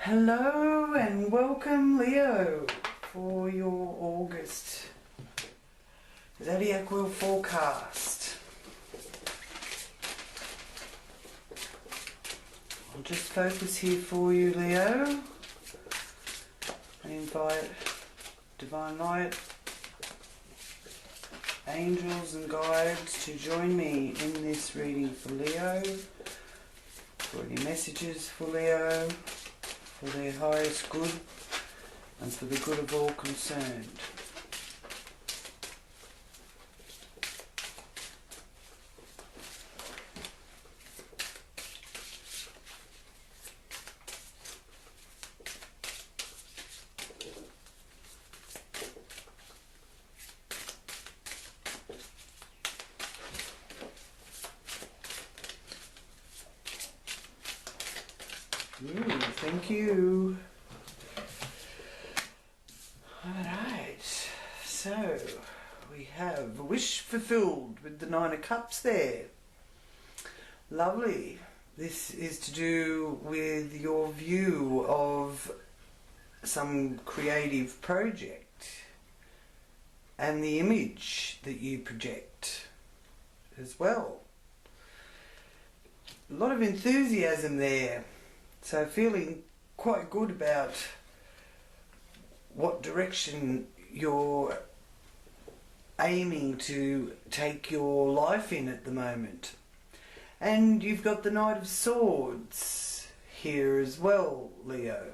Hello and welcome, Leo, for your August Zodiac World forecast. I'll just focus here for you, Leo, and invite Divine Light, angels and guides to join me in this reading for Leo, for any messages for Leo, for their highest good and for the good of all concerned. Thank you. Alright, so we have a wish fulfilled with the Nine of Cups there. Lovely. This is to do with your view of some creative project and the image that you project as well. A lot of enthusiasm there. So feeling quite good about what direction you're aiming to take your life in at the moment. And you've got the Knight of Swords here as well, Leo,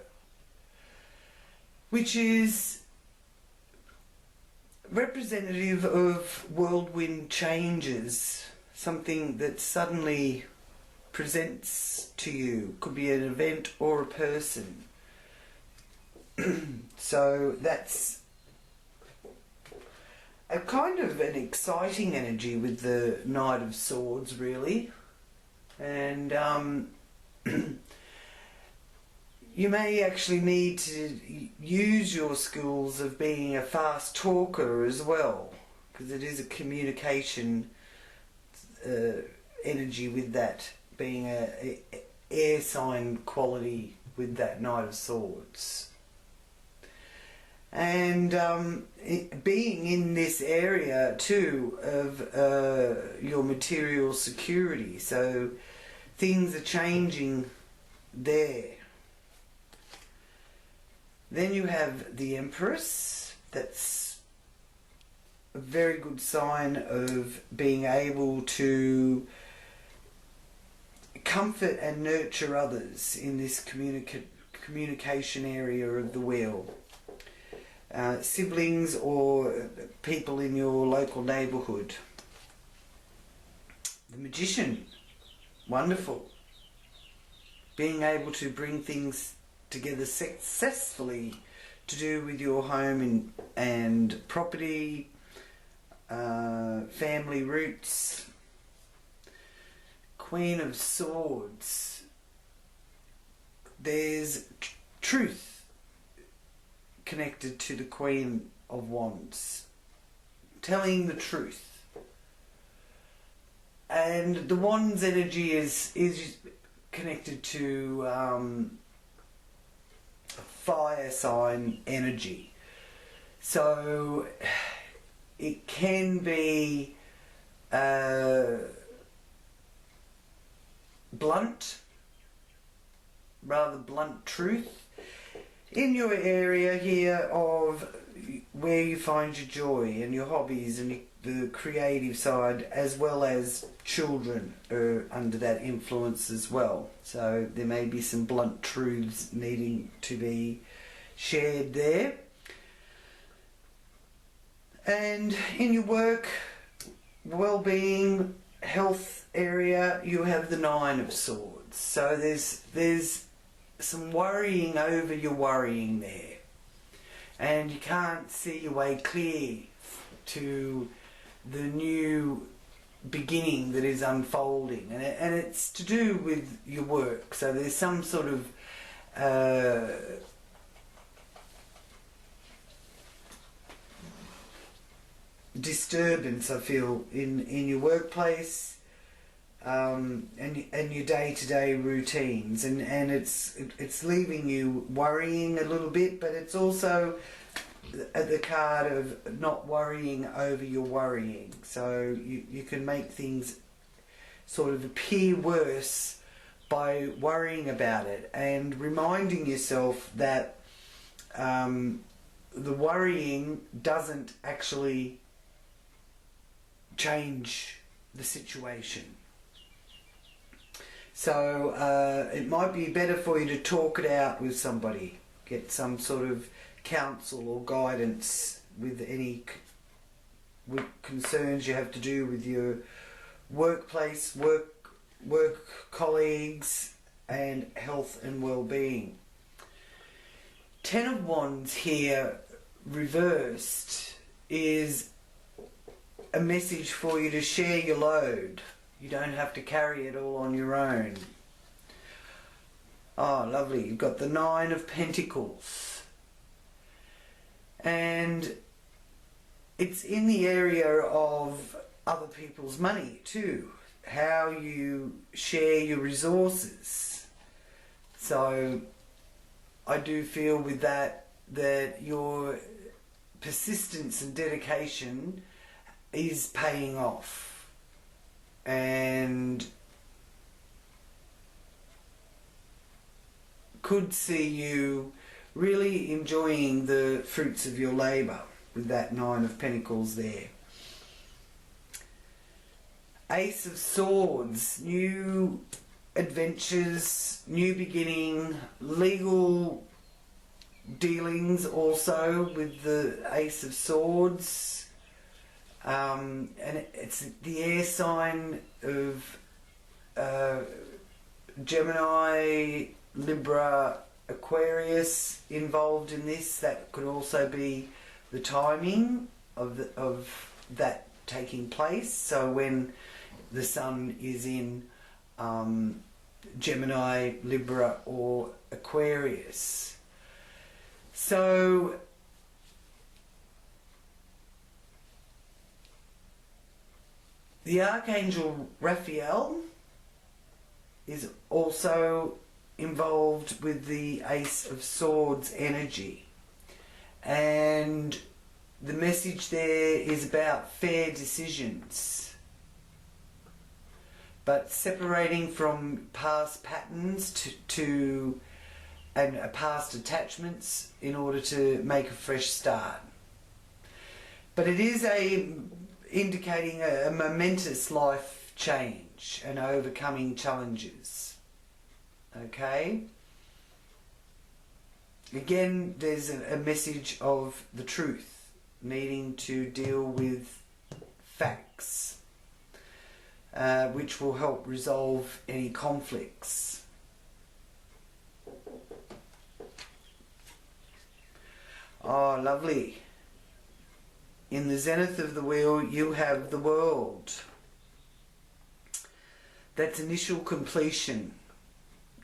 which is representative of whirlwind changes, something that suddenly presents to you. Could be an event or a person. So that's a kind of an exciting energy with the Knight of Swords, really. And you may actually need to use your skills of being a fast talker as well, because it is a communication energy with that, being a air sign quality with that Knight of Swords. And being in this area too of your material security, so things are changing there. Then you have the Empress. That's a very good sign of being able to comfort and nurture others in this communication area of the wheel. Siblings or people in your local neighbourhood. The Magician, wonderful. Being able to bring things together successfully to do with your home and property, family roots. Queen of Swords. There's truth connected to the Queen of Wands. Telling the truth. And the Wands energy is connected to fire sign energy. So it can be blunt, rather blunt truth in your area here of where you find your joy and your hobbies and the creative side, as well as children are under that influence as well. So there may be some blunt truths needing to be shared there. And in your work, well-being, health area, you have the Nine of Swords. So there's some worrying over your worrying there, and you can't see your way clear to the new beginning that is unfolding, and it's to do with your work. So there's some sort of disturbance, I feel, in your workplace, and your day-to-day routines, and it's leaving you worrying a little bit, but it's also the card of not worrying over your worrying. So you can make things sort of appear worse by worrying about it and reminding yourself that the worrying doesn't actually change the situation. So it might be better for you to talk it out with somebody, get some sort of counsel or guidance with any concerns you have to do with your workplace, work colleagues, and health and well-being. Ten of Wands here reversed is a message for you to share your load. You don't have to carry it all on your own. Oh, lovely. You've got the Nine of Pentacles. And it's in the area of other people's money too. How you share your resources. So I do feel with that your persistence and dedication is paying off, and could see you really enjoying the fruits of your labour with that Nine of Pentacles there. Ace of Swords, new adventures, new beginning, legal dealings also with the Ace of Swords. And it's the air sign of Gemini, Libra, Aquarius involved in this. That could also be the timing of that taking place. So when the sun is in Gemini, Libra or Aquarius. So the Archangel Raphael is also involved with the Ace of Swords energy, and the message there is about fair decisions, but separating from past patterns and past attachments in order to make a fresh start. But it is indicating a momentous life change and overcoming challenges. Okay? Again, there's a message of the truth, needing to deal with facts, which will help resolve any conflicts. Oh, lovely. In the zenith of the wheel, you have the World. That's initial completion.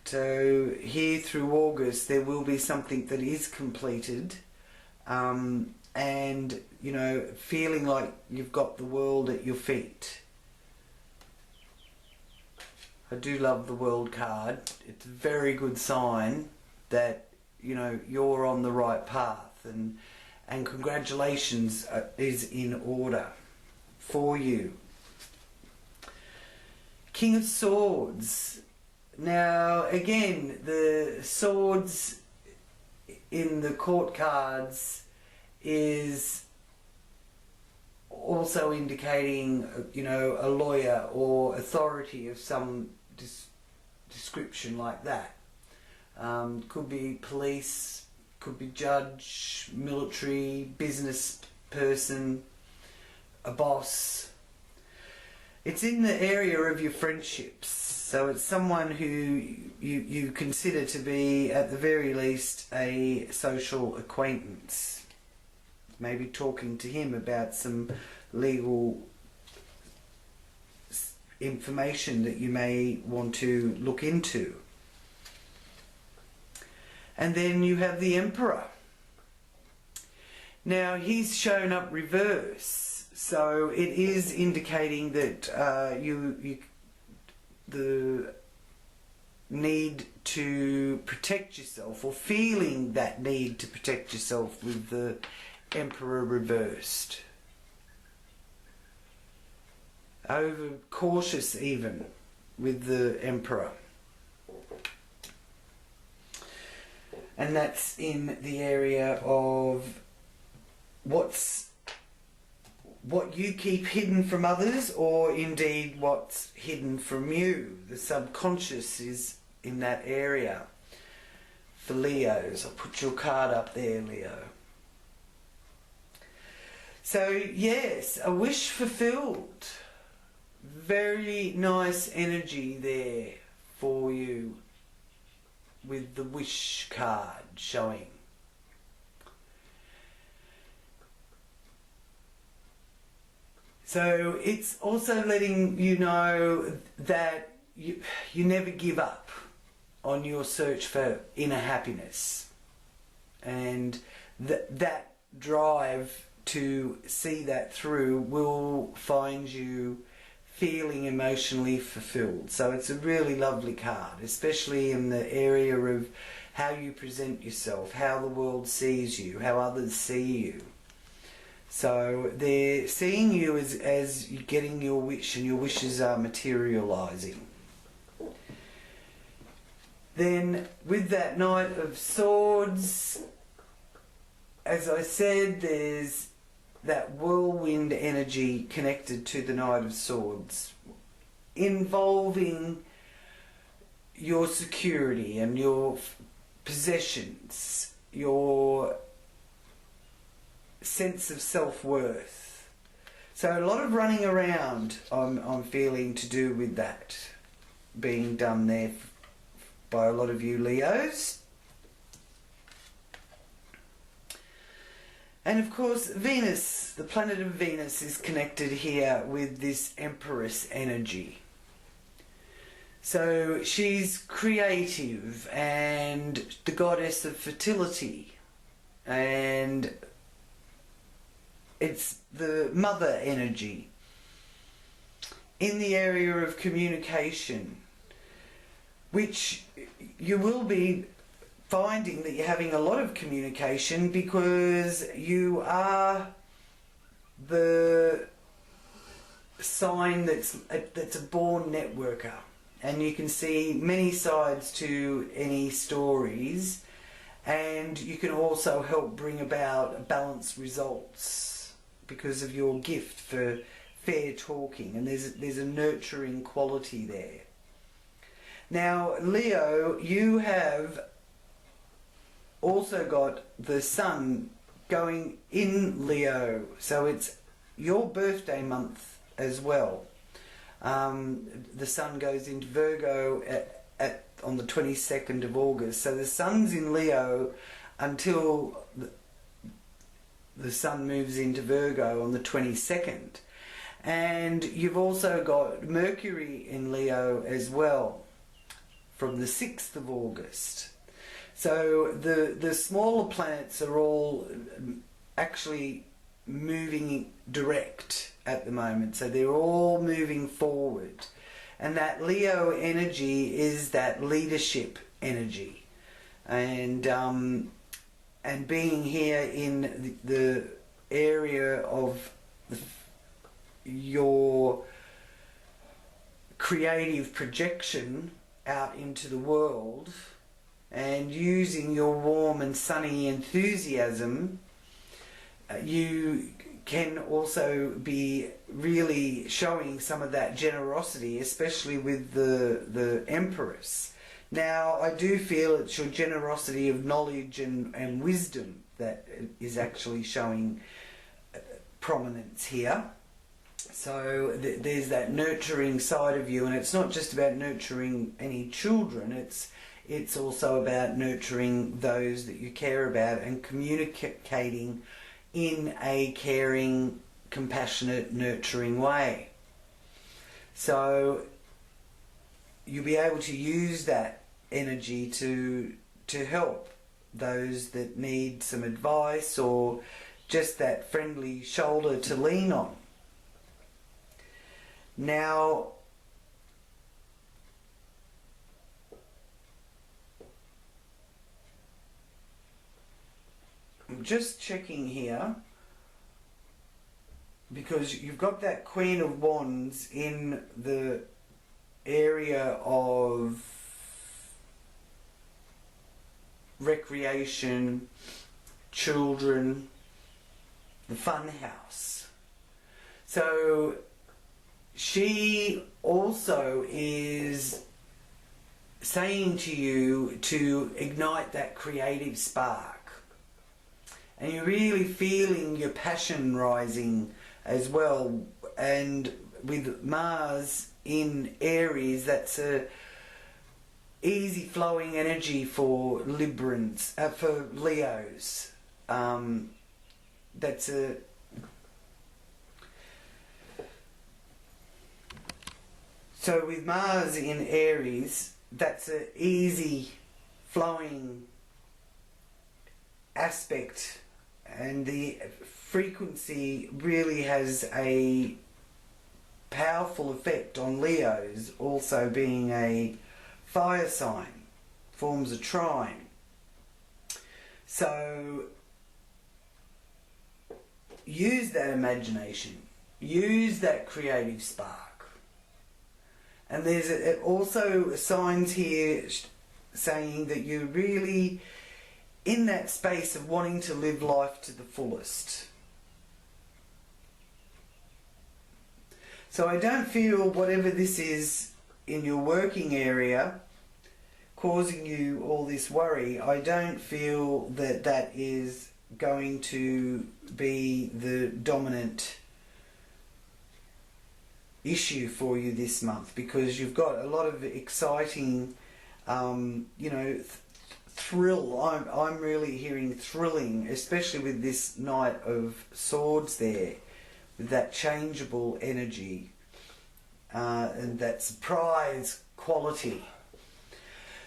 So here through August, there will be something that is completed, and you know, feeling like you've got the world at your feet. I do love the World card. It's a very good sign that, you know, you're on the right path, and congratulations is in order for you. King of Swords. Now again, the swords in the court cards is also indicating, you know, a lawyer or authority of some description like that. Could be police, could be judge, military, business person, a boss. It's in the area of your friendships. So it's someone who you consider to be, at the very least, a social acquaintance. Maybe talking to him about some legal information that you may want to look into. And then you have the Emperor. Now he's shown up reverse, so it is indicating that you the need to protect yourself, or feeling that need to protect yourself, with the Emperor reversed. Over cautious even with the Emperor. And that's in the area of what you keep hidden from others, or indeed what's hidden from you. The subconscious is in that area for Leos. I'll put your card up there, Leo. So yes, a wish fulfilled. Very nice energy there for you with the wish card showing. So it's also letting you know that you never give up on your search for inner happiness, and that drive to see that through will find you feeling emotionally fulfilled. So it's a really lovely card, especially in the area of how you present yourself, how the world sees you, how others see you. So they're seeing you as you're getting your wish, and your wishes are materialising. Then with that Knight of Swords, as I said, there's that whirlwind energy connected to the Knight of Swords, involving your security and your possessions, your sense of self-worth. So a lot of running around I'm feeling to do with that being done there by a lot of you Leos. And of course Venus, the planet of Venus, is connected here with this Empress energy. So she's creative and the goddess of fertility, and it's the mother energy in the area of communication, which you will be finding that you're having a lot of communication, because you are the sign that's a born networker, and you can see many sides to any stories, and you can also help bring about balanced results because of your gift for fair talking, and there's a nurturing quality there. Now Leo, you have also got the Sun going in Leo, so it's your birthday month as well. The Sun goes into Virgo on the 22nd of August, so the Sun's in Leo until the Sun moves into Virgo on the 22nd. And you've also got Mercury in Leo as well from the 6th of August. So the smaller planets are all actually moving direct at the moment. So they're all moving forward. And that Leo energy is that leadership energy. And being here in the area of your creative projection out into the world, and using your warm and sunny enthusiasm, you can also be really showing some of that generosity, especially with the Empress. Now, I do feel it's your generosity of knowledge and wisdom that is actually showing prominence here. So there's that nurturing side of you, and it's not just about nurturing any children, it's also about nurturing those that you care about and communicating in a caring, compassionate, nurturing way. So you'll be able to use that energy to help those that need some advice, or just that friendly shoulder to lean on. Now, just checking here, because you've got that Queen of Wands in the area of recreation, children, the fun house. So she also is saying to you to ignite that creative spark. And you're really feeling your passion rising as well. And with Mars in Aries, that's a easy flowing energy for Librans, for Leos. That's a So with Mars in Aries, that's an easy flowing aspect, and the frequency really has a powerful effect on Leos, also being a fire sign, forms a trine. So use that imagination, use that creative spark. And there's also signs here saying that you're really in that space of wanting to live life to the fullest. So I don't feel whatever this is in your working area causing you all this worry, I don't feel that that is going to be the dominant issue for you this month, because you've got a lot of exciting, thrill. I'm really hearing thrilling, especially with this Knight of Swords there, with that changeable energy and that surprise quality.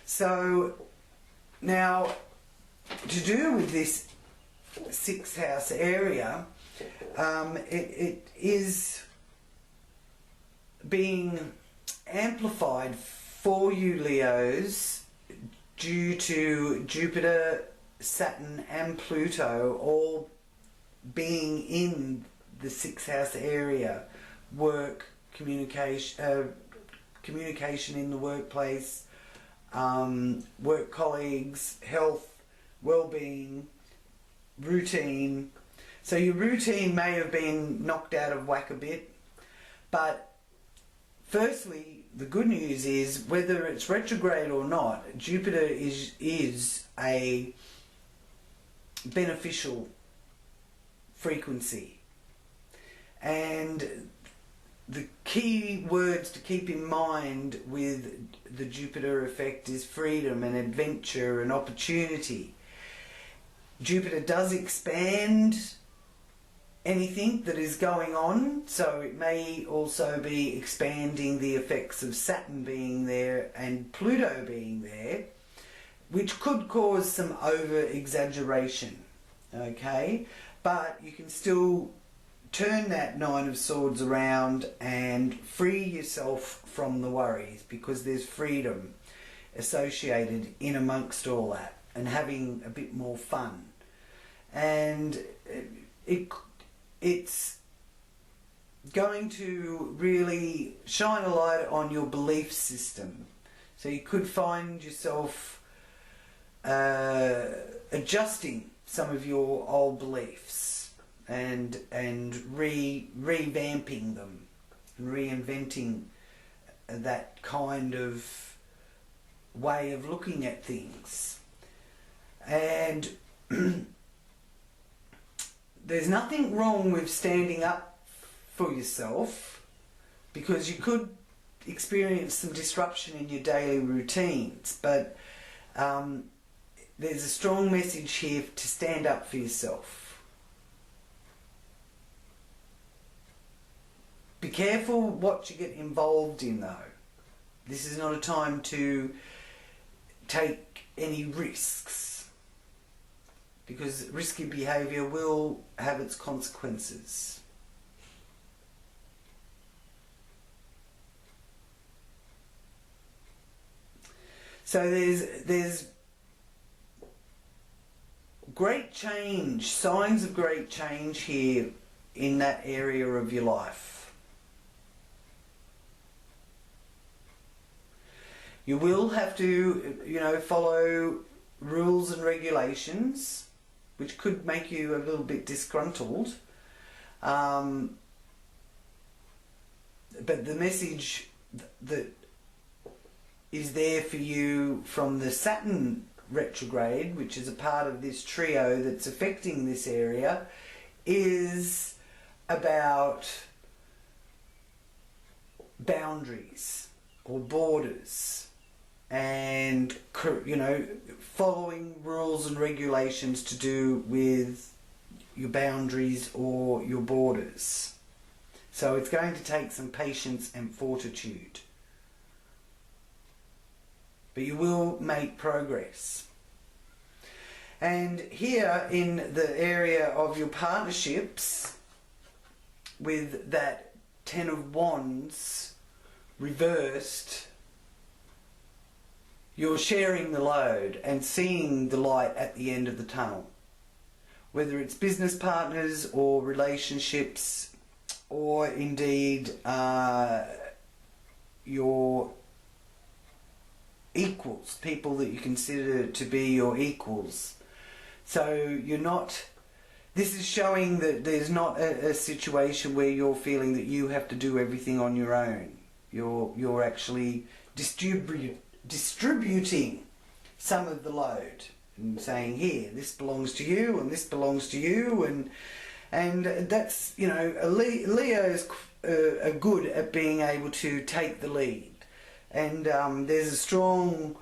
So now, to do with this 6th house area, it is being amplified for you Leos due to Jupiter, Saturn and Pluto all being in the 6th house area. Work, communication in the workplace, work colleagues, health, well-being, routine. So your routine may have been knocked out of whack a bit, but firstly, the good news is, whether it's retrograde or not, Jupiter is a beneficial frequency. And the key words to keep in mind with the Jupiter effect is freedom and adventure and opportunity. Jupiter does expand anything that is going on, so it may also be expanding the effects of Saturn being there and Pluto being there, which could cause some over exaggeration, okay? But you can still turn that 9 of Swords around and free yourself from the worries, because there's freedom associated in amongst all that, and having a bit more fun. And it's going to really shine a light on your belief system. So you could find yourself adjusting some of your old beliefs and revamping them and reinventing that kind of way of looking at things. And there's nothing wrong with standing up for yourself, because you could experience some disruption in your daily routines, but there's a strong message here to stand up for yourself. Be careful what you get involved in though. This is not a time to take any risks, because risky behaviour will have its consequences. So there's great change, signs of great change here in that area of your life. You will have to, follow rules and regulations, which could make you a little bit disgruntled. But the message that is there for you from the Saturn retrograde, which is a part of this trio that's affecting this area, is about boundaries or borders, and following rules and regulations to do with your boundaries or your borders. So it's going to take some patience and fortitude, but you will make progress. And here in the area of your partnerships, with that Ten of Wands reversed, you're sharing the load and seeing the light at the end of the tunnel. Whether it's business partners or relationships, or indeed your equals, people that you consider to be your equals. So you're not, this is showing that there's not a situation where you're feeling that you have to do everything on your own. You're actually distributing some of the load and saying, here, this belongs to you and this belongs to you, and that's, Leo's are good at being able to take the lead. And there's a strong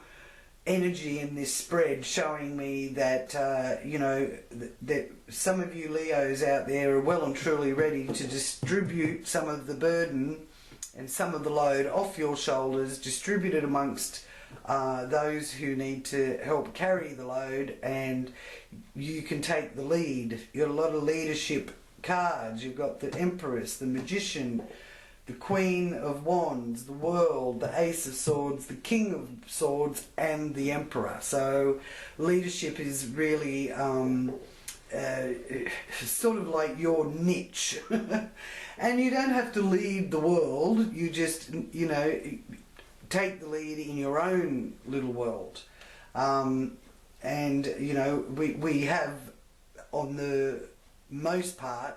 energy in this spread showing me that, that some of you Leos out there are well and truly ready to distribute some of the burden and some of the load off your shoulders, distribute it amongst those who need to help carry the load, and you can take the lead. You've got a lot of leadership cards. You've got the Empress, the Magician, the Queen of Wands, the World, the Ace of Swords, the King of Swords, and the Emperor. So leadership is really sort of like your niche. And you don't have to lead the world. You just, take the lead in your own little world. And, we have, on the most part,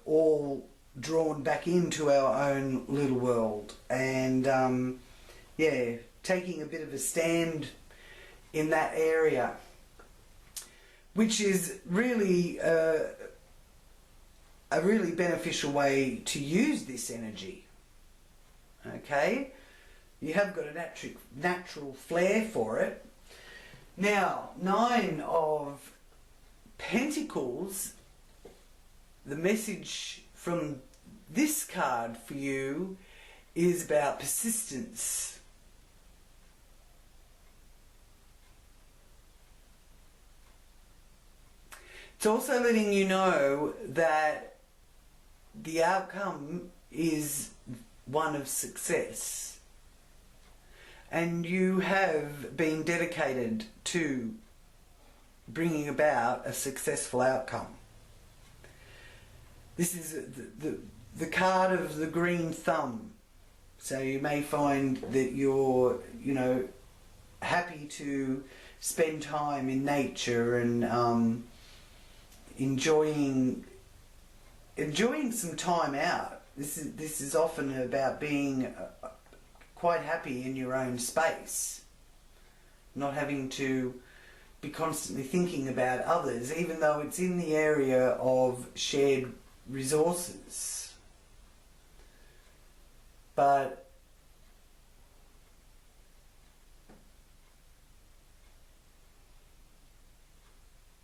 all drawn back into our own little world, and taking a bit of a stand in that area, which is really a really beneficial way to use this energy. Okay, you have got a natural flair for it. Now, 9 of Pentacles, the message from this card for you is about persistence. It's also letting you know that the outcome is one of success, and you have been dedicated to bringing about a successful outcome. This is the card of the green thumb. So you may find that you're, happy to spend time in nature and enjoying some time out. This is often about being quite happy in your own space, not having to be constantly thinking about others, even though it's in the area of shared resources. But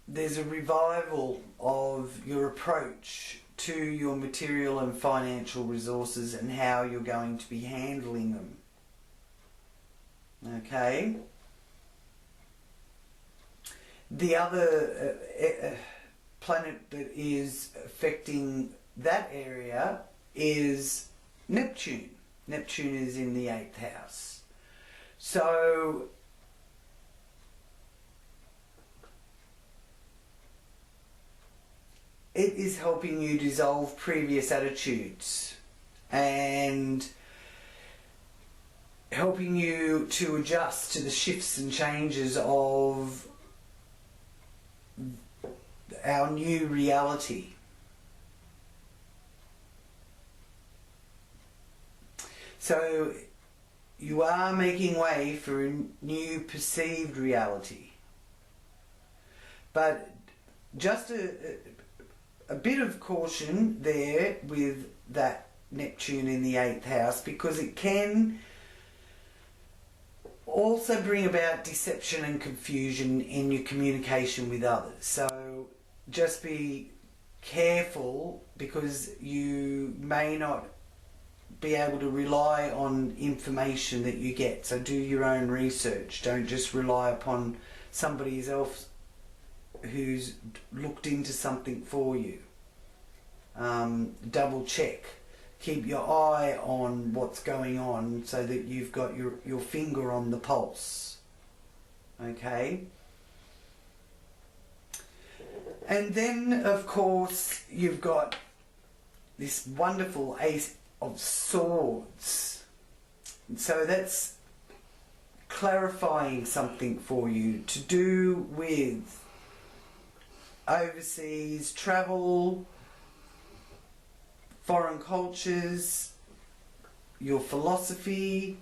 there's a revival of your approach to your material and financial resources and how you're going to be handling them. Okay? The other planet that is affecting that area is Neptune. Neptune is in the 8th house. So it is helping you dissolve previous attitudes and helping you to adjust to the shifts and changes of our new reality. So you are making way for a new perceived reality. But just a bit of caution there with that Neptune in the 8th house, because it can also bring about deception and confusion in your communication with others. So just be careful, because you may not be able to rely on information that you get. So do your own research. Don't just rely upon somebody else who's looked into something for you. Double check. Keep your eye on what's going on so that you've got your finger on the pulse. Okay? And then, of course, you've got this wonderful Ace of Swords. So that's clarifying something for you to do with overseas travel, foreign cultures, your philosophy,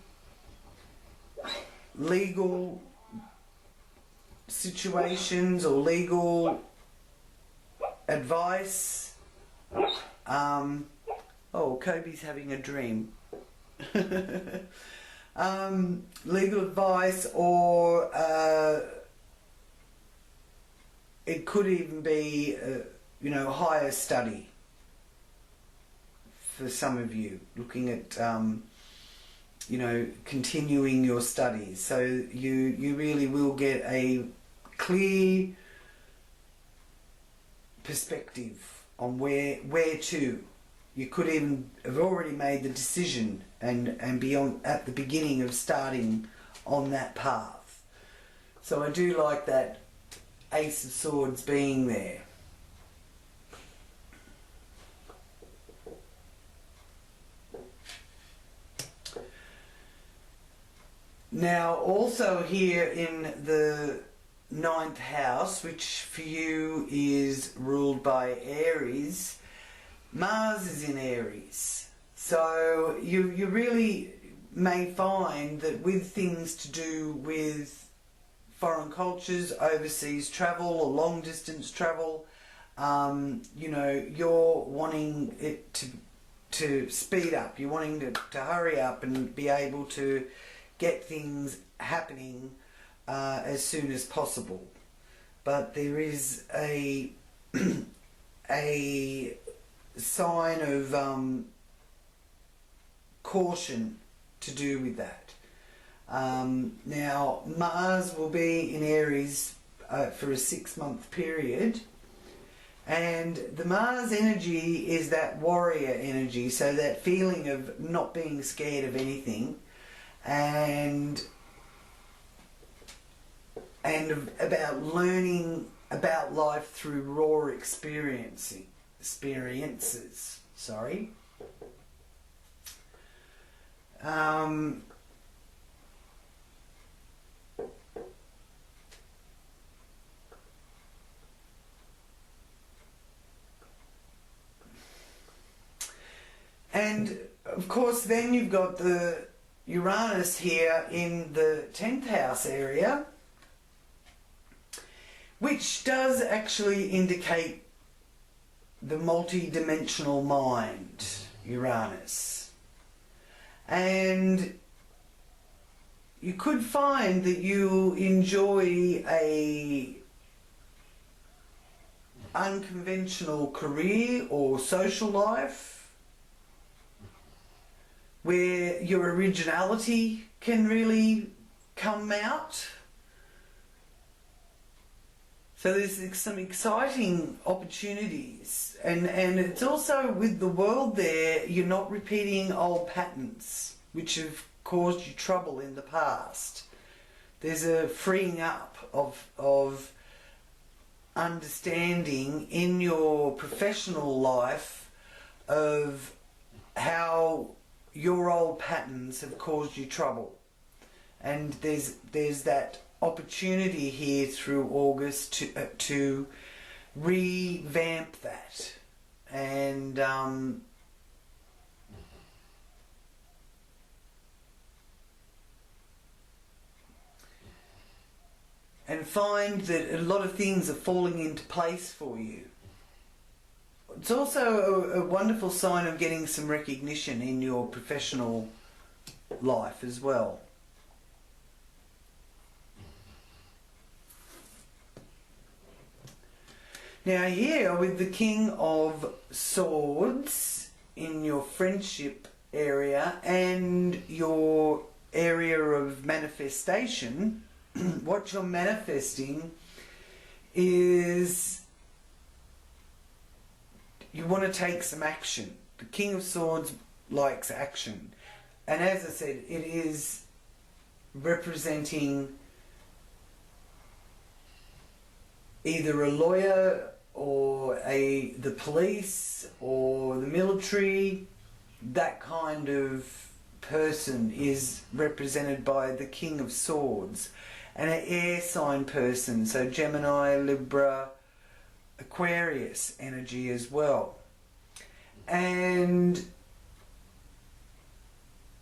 legal situations or legal advice. Oh, Kobe's having a dream. Legal advice, or it could even be, higher study for some of you, looking at, continuing your studies. So you really will get a clear perspective on where to. You could even have already made the decision and be at the beginning of starting on that path. So I do like that Ace of Swords being there. Now also here in the 9th house, which for you is ruled by Aries, Mars is in Aries. So you really may find that with things to do with foreign cultures, overseas travel or long distance travel, you're wanting it to speed up. You're wanting to hurry up and be able to get things happening as soon as possible. But there is a sign of caution to do with that. Now Mars will be in Aries for a 6-month period, and the Mars energy is that warrior energy, so that feeling of not being scared of anything, and about learning about life through raw experiences. Sorry. And of course then you've got the Uranus here in the 10th house area, which does actually indicate the multi-dimensional mind, Uranus. And you could find that you enjoy a unconventional career or social life where your originality can really come out. So there's some exciting opportunities, and it's also with the world there, you're not repeating old patterns which have caused you trouble in the past. There's a freeing up of understanding in your professional life of how your old patterns have caused you trouble. And there's that opportunity here through August to revamp that. And find that a lot of things are falling into place for you. It's also a wonderful sign of getting some recognition in your professional life as well. Now here with the King of Swords in your friendship area and your area of manifestation, what you're manifesting is you want to take some action. The King of Swords likes action. And as I said, it is representing either a lawyer or the police or the military. That kind of person is represented by the King of Swords. And an air sign person, so Gemini, Libra, Aquarius energy as well. And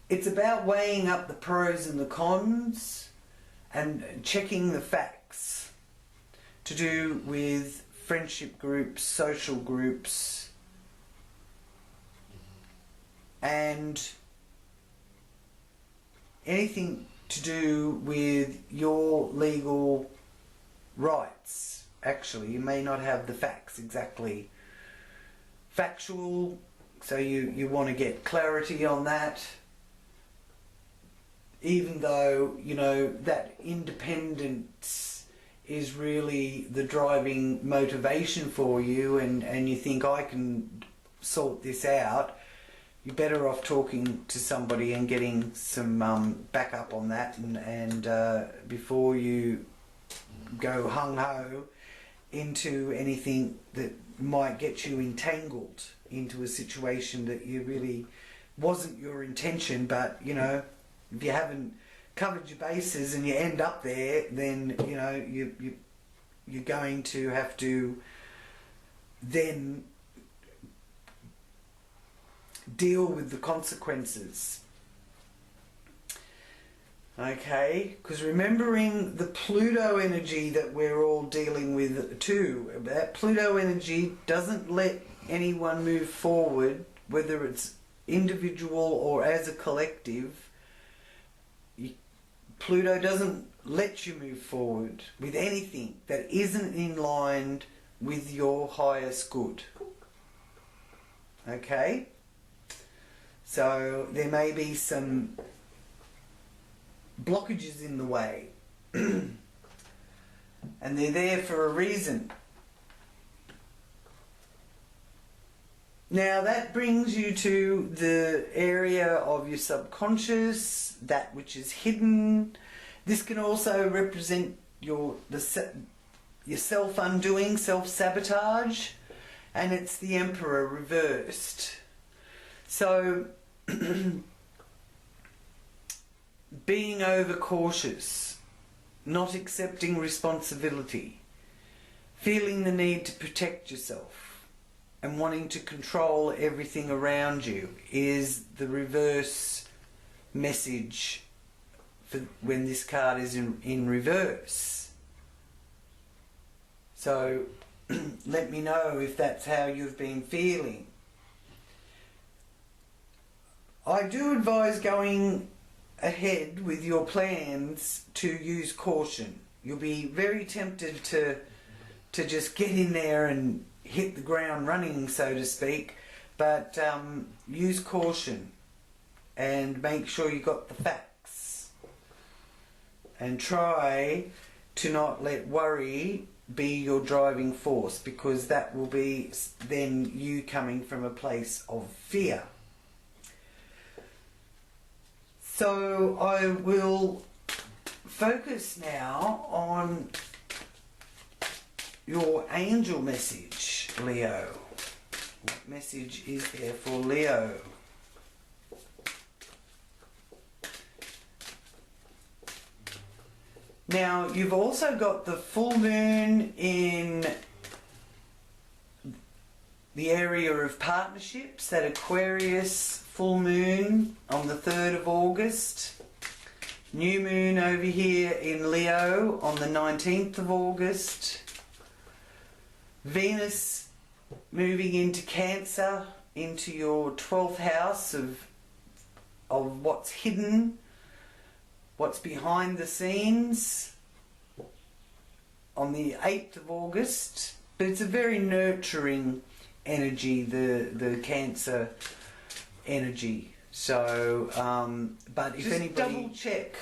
it's about weighing up the pros and the cons and checking the facts to do with friendship groups, social groups, and anything to do with your legal rights. Actually, you may not have the facts exactly factual, so you want to get clarity on that, even though, you know, that independence is really the driving motivation for you, and you think, I can sort this out. You're better off talking to somebody and getting some backup on that, and before you go hung-ho into anything that might get you entangled into a situation that you really wasn't your intention. But, you know, if you haven't covered your bases and you end up there, then, you know, you're going to have to then deal with the consequences. Okay, because remembering the Pluto energy that we're all dealing with too, that Pluto energy doesn't let anyone move forward, whether it's individual or as a collective. Pluto doesn't let you move forward with anything that isn't in line with your highest good. Okay? So there may be some blockages in the way, and they're there for a reason. Now that brings you to the area of your subconscious, that which is hidden. This can also represent your self-undoing, self-sabotage, and it's the Emperor reversed. So being overcautious, not accepting responsibility, feeling the need to protect yourself and wanting to control everything around you is the reverse message for when this card is in reverse. So let me know if that's how you've been feeling. I do advise going ahead with your plans to use caution. You'll be very tempted to just get in there and hit the ground running, so to speak, but use caution and make sure you got the facts, and try to not let worry be your driving force, because that will be then you coming from a place of fear. So I will focus now on your angel message, Leo? What message is there for Leo? Now, you've also got the full moon in the area of partnerships, that Aquarius full moon on the 3rd of August. New moon over here in Leo on the 19th of August. Venus moving into Cancer, into your 12th house of what's hidden, what's behind the scenes, on the 8th of August. But it's a very nurturing energy, the Cancer energy. So, but if anybody, double check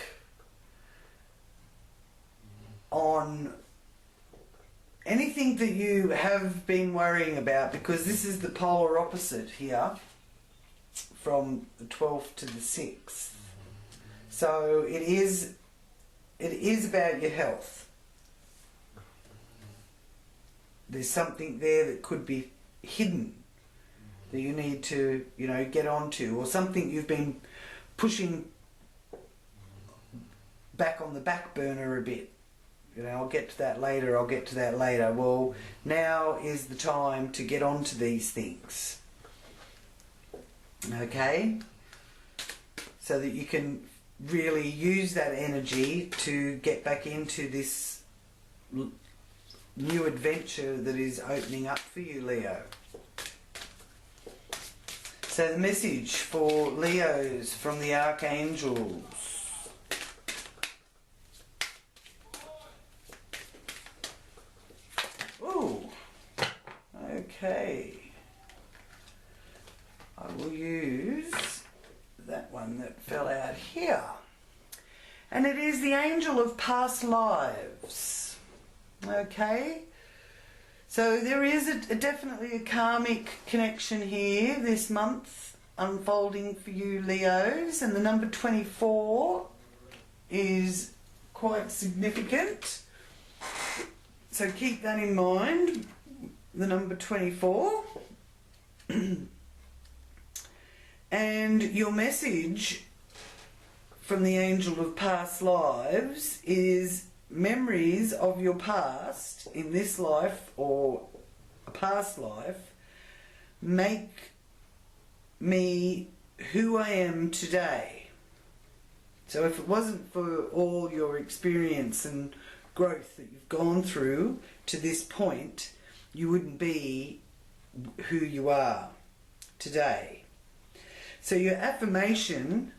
on anything that you have been worrying about, because this is the polar opposite here from the 12th to the 6th. So it is about your health. There's something there that could be hidden that you need to, get onto, or something you've been pushing back on the back burner a bit. I'll get to that later. Well, now is the time to get onto these things. Okay? So that you can really use that energy to get back into this new adventure that is opening up for you, Leo. So the message for Leos from the Archangels. Ooh, okay. I will use that one that fell out here. And it is the Angel of Past Lives. Okay. So there is definitely a karmic connection here this month unfolding for you, Leos, and the number 24 is quite significant. So keep that in mind, the number 24. And your message from the Angel of Past Lives is memories of your past in this life or a past life make me who I am today. So if it wasn't for all your experience and growth that you've gone through to this point, you wouldn't be who you are today. So your affirmation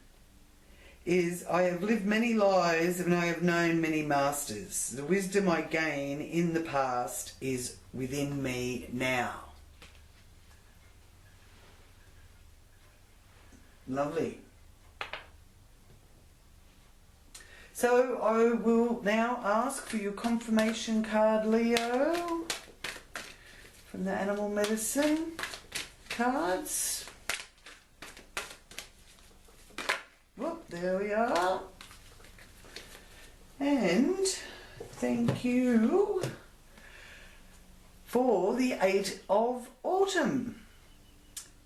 is, I have lived many lives and I have known many masters. The wisdom I gain in the past is within me now. Lovely. So I will now ask for your confirmation card, Leo, from the animal medicine cards. Whoop, there we are. And thank you for the 8 of Autumn.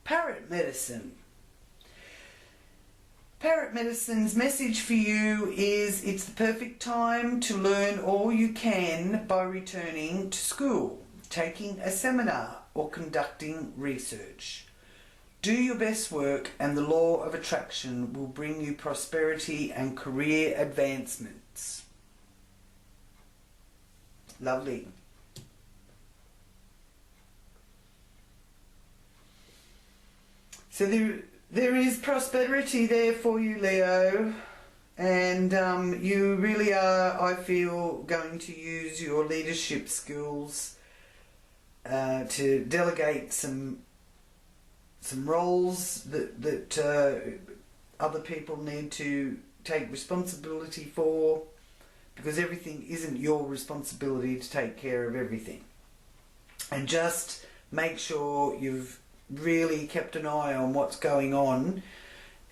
Parrot medicine. Parrot medicine's message for you is it's the perfect time to learn all you can by returning to school, taking a seminar or conducting research. Do your best work and the law of attraction will bring you prosperity and career advancements. Lovely. So there is prosperity there for you, Leo, and you really are, I feel, going to use your leadership skills to delegate some roles that other people need to take responsibility for, because everything isn't your responsibility to take care of everything. And just make sure you've really kept an eye on what's going on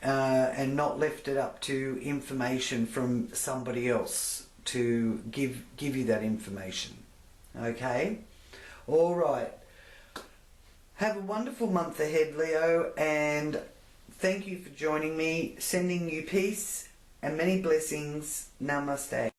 and not left it up to information from somebody else to give you that information. Okay? All right. Have a wonderful month ahead, Leo, and thank you for joining me. Sending you peace and many blessings. Namaste.